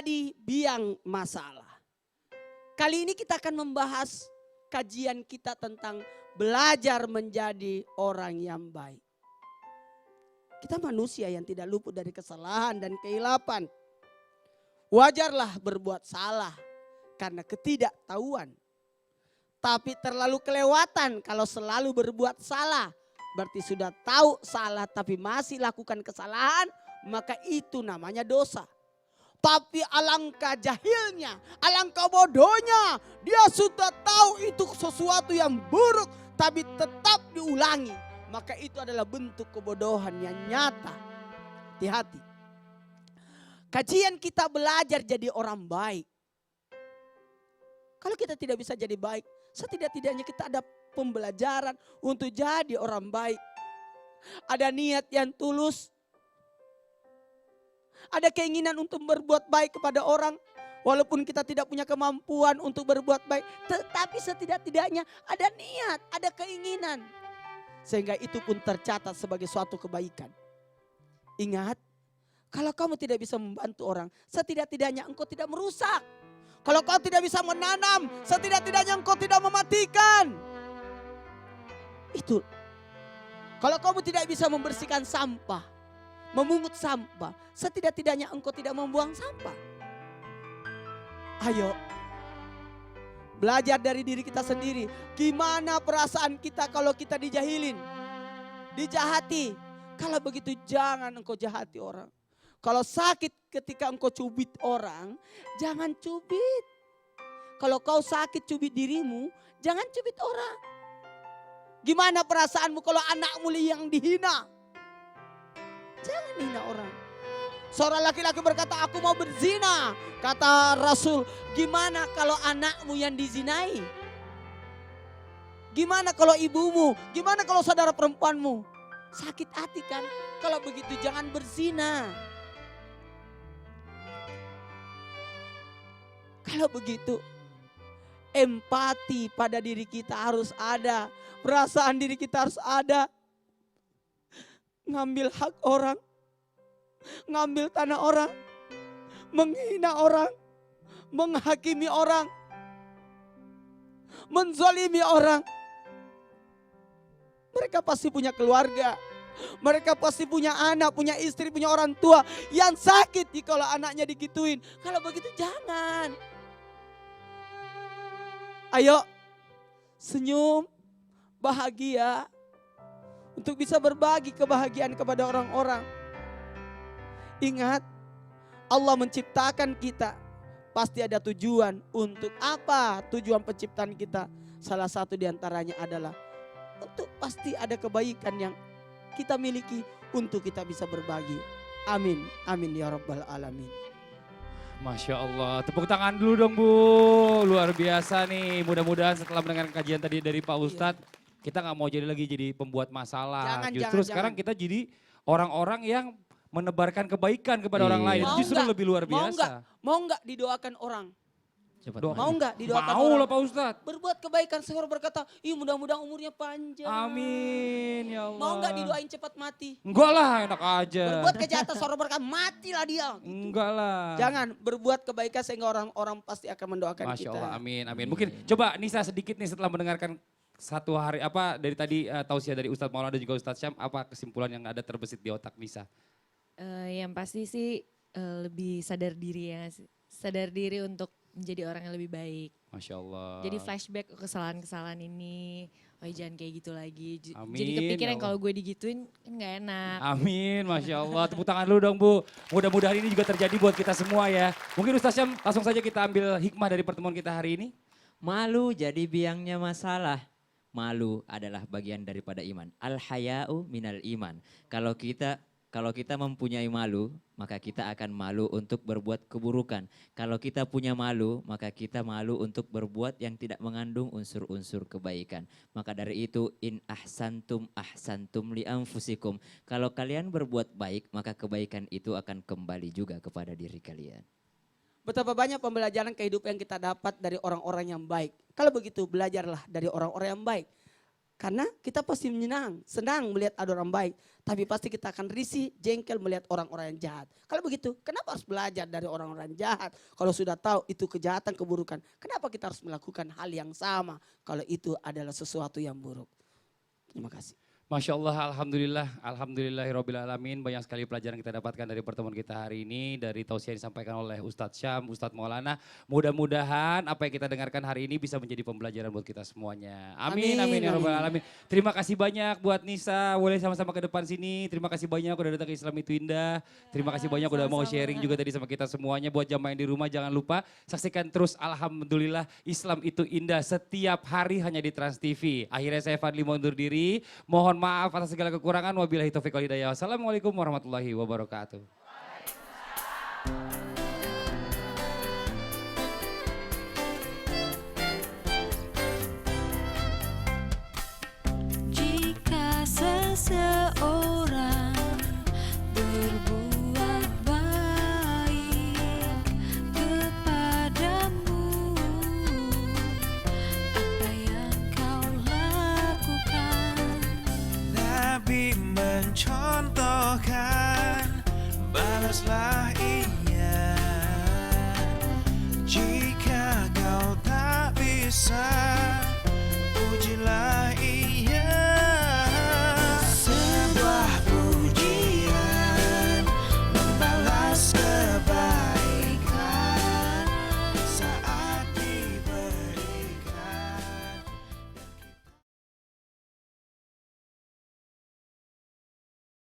menjadi biang masalah. Kali ini kita akan membahas kajian kita tentang belajar menjadi orang yang baik. Kita manusia yang tidak luput dari kesalahan dan kehilapan. Wajarlah berbuat salah karena ketidaktahuan. Tapi terlalu kelewatan kalau selalu berbuat salah. Berarti sudah tahu salah tapi masih lakukan kesalahan, maka itu namanya dosa. Tapi alangkah jahilnya, alangkah bodohnya. Dia sudah tahu itu sesuatu yang buruk tapi tetap diulangi. Maka itu adalah bentuk kebodohan yang nyata. Hati-hati. Kajian kita belajar jadi orang baik. Kalau kita tidak bisa jadi baik, setidak-tidaknya kita ada pembelajaran untuk jadi orang baik. Ada niat yang tulus. Ada keinginan untuk berbuat baik kepada orang. Walaupun kita tidak punya kemampuan untuk berbuat baik. Tetapi setidak-tidaknya ada niat, ada keinginan. Sehingga itu pun tercatat sebagai suatu kebaikan. Ingat, kalau kamu tidak bisa membantu orang, setidak-tidaknya engkau tidak merusak. Kalau kau tidak bisa menanam, setidak-tidaknya engkau tidak mematikan. Itu. Kalau kamu tidak bisa membersihkan sampah, memungut sampah, setidak-tidaknya engkau tidak membuang sampah. Ayo, belajar dari diri kita sendiri. Gimana perasaan kita kalau kita dijahilin, dijahati. Kalau begitu jangan engkau jahati orang. Kalau sakit ketika engkau cubit orang, jangan cubit. Kalau kau sakit cubit dirimu, jangan cubit orang. Gimana perasaanmu kalau anakmu yang dihina? Jangan hina orang. Seorang laki-laki berkata, aku mau berzina. Kata Rasul, gimana kalau anakmu yang dizinai? Gimana kalau ibumu? Gimana kalau saudara perempuanmu? Sakit hati kan? Kalau begitu jangan berzina. Kalau begitu, empati pada diri kita harus ada. Perasaan diri kita harus ada. Ngambil hak orang, ngambil tanah orang, menghina orang, menghakimi orang, menzalimi orang. Mereka pasti punya keluarga. Mereka pasti punya anak, punya istri, punya orang tua yang sakit kalau anaknya digituin. Kalau begitu jangan. Ayo senyum, bahagia untuk bisa berbagi kebahagiaan kepada orang-orang. Ingat, Allah menciptakan kita pasti ada tujuan. Untuk apa tujuan penciptaan kita? Salah satu diantaranya adalah untuk pasti ada kebaikan yang kita miliki untuk kita bisa berbagi. Amin, amin ya rabbal alamin. Masya Allah, tepuk tangan dulu dong Bu, luar biasa nih. Mudah-mudahan setelah mendengar kajian tadi dari Pak Ustadz, kita gak mau jadi lagi jadi pembuat masalah. Justru sekarang kita jadi orang-orang yang menebarkan kebaikan kepada orang lain. Justru lebih luar biasa. Mau nggak didoakan orang? Mau nggak didoakan mau orang? lah Pak Ustadz. Berbuat kebaikan, seorang berkata, mudah-mudahan umurnya panjang. Amin ya Allah. Mau nggak didoain cepat mati? Enggak lah, enak aja. Berbuat kejahatan, seorang berkata, matilah dia. Enggak lah. Jangan, berbuat kebaikan sehingga orang-orang pasti akan mendoakan Masya kita. Allah, amin, amin. Mungkin coba Nisa sedikit nih setelah mendengarkan satu hari apa dari tadi tausiah dari Ustadz Maulana dan juga Ustadz Syam, apa kesimpulan yang ada terbesit di otak Nisa? Yang pasti sih lebih sadar diri ya, sadar diri untuk menjadi orang yang lebih baik. Masya Allah. Jadi flashback kesalahan-kesalahan ini, oh jangan kayak gitu lagi. Amin, jadi kepikiran ya kalau gue digituin kan gak enak. Amin, Masya Allah. Tepuk tangan dulu dong Bu. Mudah-mudahan ini juga terjadi buat kita semua ya. Mungkin Ustaz Syam langsung saja kita ambil hikmah dari pertemuan kita hari ini. Malu jadi biangnya masalah. Malu adalah bagian daripada iman. Al-haya'u minal iman. Kalau kita mempunyai malu, maka kita akan malu untuk berbuat keburukan. Kalau kita punya malu, maka kita malu untuk berbuat yang tidak mengandung unsur-unsur kebaikan. Maka dari itu, in ahsantum li anfusikum. Kalau kalian berbuat baik, maka kebaikan itu akan kembali juga kepada diri kalian. Betapa banyak pembelajaran kehidupan yang kita dapat dari orang-orang yang baik. Kalau begitu belajarlah dari orang-orang yang baik. Karena kita pasti senang melihat ada orang baik. Tapi pasti kita akan risih, jengkel melihat orang-orang yang jahat. Kalau begitu, kenapa harus belajar dari orang-orang jahat? Kalau sudah tahu itu kejahatan, keburukan. Kenapa kita harus melakukan hal yang sama kalau itu adalah sesuatu yang buruk? Terima kasih. Masya Allah, alhamdulillahirrabbilalamin. Banyak sekali pelajaran kita dapatkan dari pertemuan kita hari ini. Dari tausiah yang disampaikan oleh Ustadz Syam, Ustadz Maulana. Mudah-mudahan apa yang kita dengarkan hari ini bisa menjadi pembelajaran buat kita semuanya. Amin, amin, ya rabbal alamin. Terima kasih banyak buat Nisa, boleh sama-sama ke depan sini. Terima kasih banyak udah datang ke Islam Itu Indah. Terima kasih banyak udah mau sharing juga tadi sama kita semuanya. Buat jamaah yang di rumah jangan lupa saksikan terus Alhamdulillah Islam Itu Indah setiap hari hanya di Trans TV. Akhirnya saya Fadli mau undur diri. Mohon maaf atas segala kekurangan. Wabillahi taufiq wal hidayah. Wassalamualaikum warahmatullahi wabarakatuh.